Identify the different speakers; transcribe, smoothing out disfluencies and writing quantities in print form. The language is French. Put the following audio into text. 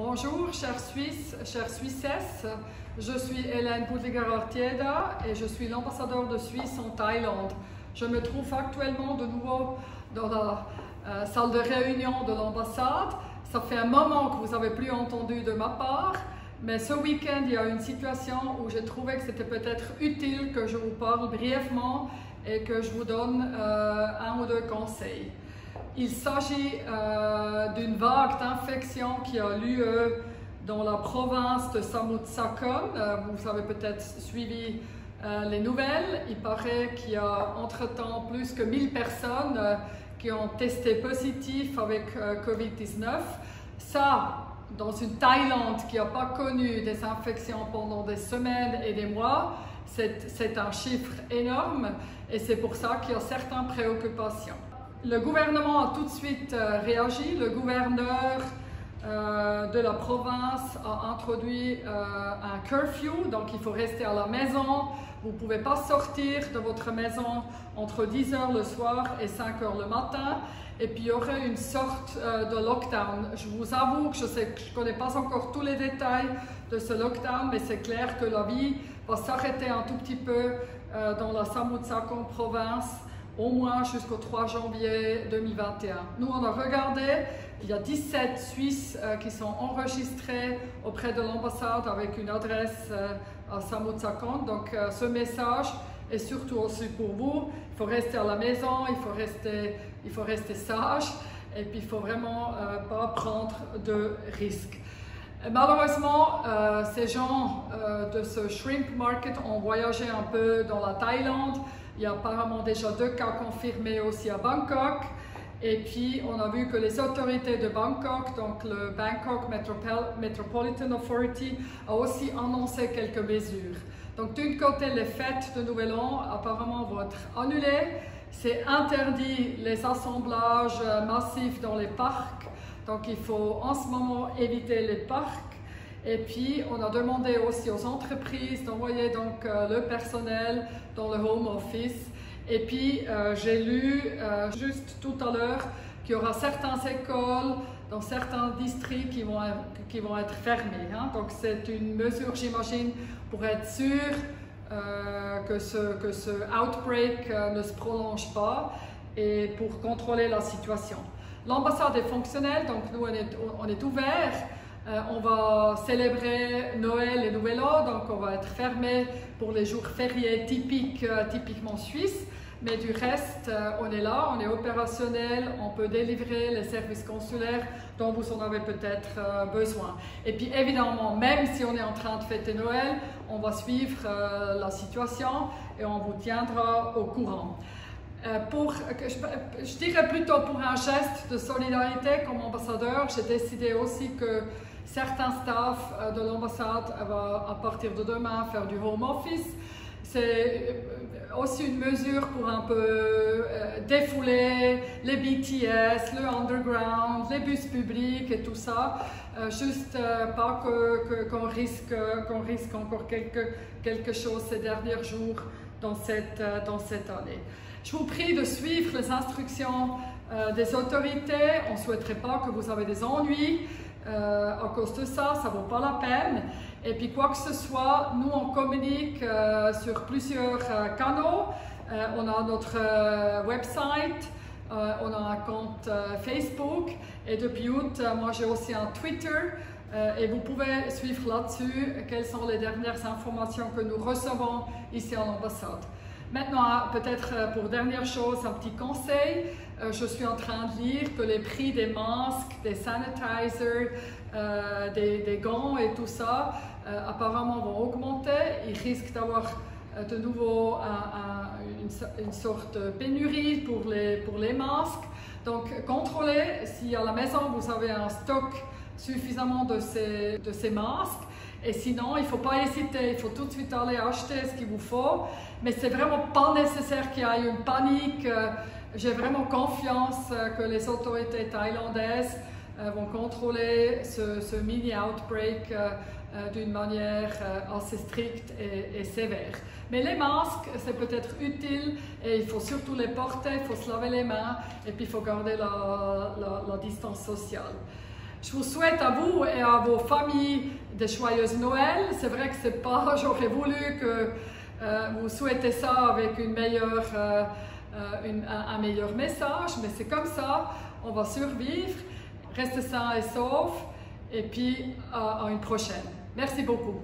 Speaker 1: Bonjour, chers Suisses, chères Suissesses. Je suis Hélène Poudliger-Artieda et je suis l'ambassadeur de Suisse en Thaïlande. Je me trouve actuellement de nouveau dans la salle de réunion de l'ambassade. Ça fait un moment que vous n'avez plus entendu de ma part, mais ce week-end, il y a une situation où j'ai trouvé que c'était peut-être utile que je vous parle brièvement et que je vous donne un ou deux conseils. Il s'agit d'une vague d'infection qui a lieu dans la province de Samut Sakhon. Vous avez peut-être suivi les nouvelles. Il paraît qu'il y a entre-temps plus que 1000 personnes qui ont testé positif avec Covid-19. Ça, dans une Thaïlande qui n'a pas connu des infections pendant des semaines et des mois, c'est un chiffre énorme et c'est pour ça qu'il y a certaines préoccupations. Le gouvernement a tout de suite réagi. Le gouverneur de la province a introduit un curfew, donc il faut rester à la maison. Vous ne pouvez pas sortir de votre maison entre 10 h le soir et 5 h le matin. Et puis il y aurait une sorte de lockdown. Je vous avoue que je ne connais pas encore tous les détails de ce lockdown, mais c'est clair que la vie va s'arrêter un tout petit peu dans la Samut Sakhon province, au moins jusqu'au 3 janvier 2021. Nous, on a regardé, il y a 17 Suisses qui sont enregistrés auprès de l'ambassade avec une adresse à Samut Sakhon. Donc, ce message est surtout aussi pour vous. Il faut rester à la maison, il faut rester sage et puis il ne faut vraiment pas prendre de risques. Malheureusement, ces gens de ce shrimp market ont voyagé un peu dans la Thaïlande. Il y a apparemment déjà 2 cas confirmés aussi à Bangkok. Et puis, on a vu que les autorités de Bangkok, donc le Bangkok Metropolitan Authority, a aussi annoncé quelques mesures. Donc, d'un côté, les fêtes de Nouvel An apparemment vont être annulées. C'est interdit les assemblages massifs dans les parcs. Donc, il faut en ce moment éviter les parcs. Et puis, on a demandé aussi aux entreprises d'envoyer donc le personnel dans le home office. Et puis, j'ai lu juste tout à l'heure qu'il y aura certaines écoles dans certains districts qui vont être fermées. Hein. Donc, c'est une mesure, j'imagine, pour être sûr que ce outbreak ne se prolonge pas et pour contrôler la situation. L'ambassade est fonctionnelle, donc nous, on est ouvert. On va célébrer Noël et Nouvel An, donc on va être fermé pour les jours fériés typiquement suisses. Mais du reste, on est là, on est opérationnel, on peut délivrer les services consulaires dont vous en avez peut-être besoin. Et puis évidemment, même si on est en train de fêter Noël, on va suivre la situation et on vous tiendra au courant. Je dirais plutôt pour un geste de solidarité comme ambassadeur, j'ai décidé aussi que certains staffs de l'ambassade vont à partir de demain faire du home office. C'est aussi une mesure pour un peu défouler les BTS, le underground, les bus publics et tout ça. Juste pas qu'on risque encore quelque chose ces derniers jours dans cette année. Je vous prie de suivre les instructions des autorités. On ne souhaiterait pas que vous avez des ennuis à cause de ça, ça ne vaut pas la peine. Et puis quoi que ce soit, nous on communique sur plusieurs canaux. On a notre website, on a un compte Facebook et depuis août, moi j'ai aussi un Twitter. Et vous pouvez suivre là-dessus quelles sont les dernières informations que nous recevons ici à l'ambassade. Maintenant, peut-être pour dernière chose, un petit conseil. Je suis en train de lire que les prix des masques, des sanitizers, des gants et tout ça, apparemment vont augmenter. Il risque d'avoir de nouveau une sorte de pénurie pour les masques. Donc, contrôlez si à la maison vous avez un stock suffisamment de ces masques. Et sinon, il ne faut pas hésiter, il faut tout de suite aller acheter ce qu'il vous faut. Mais ce n'est vraiment pas nécessaire qu'il y ait une panique. J'ai vraiment confiance que les autorités thaïlandaises vont contrôler ce mini-outbreak d'une manière assez stricte et sévère. Mais les masques, c'est peut-être utile et il faut surtout les porter, il faut se laver les mains et puis il faut garder la distance sociale. Je vous souhaite à vous et à vos familles des joyeuses Noël. C'est vrai que c'est pas, j'aurais voulu que vous souhaitez ça avec une meilleure, un meilleur message, mais c'est comme ça, on va survivre, restez sains et saufs, et puis à une prochaine. Merci beaucoup.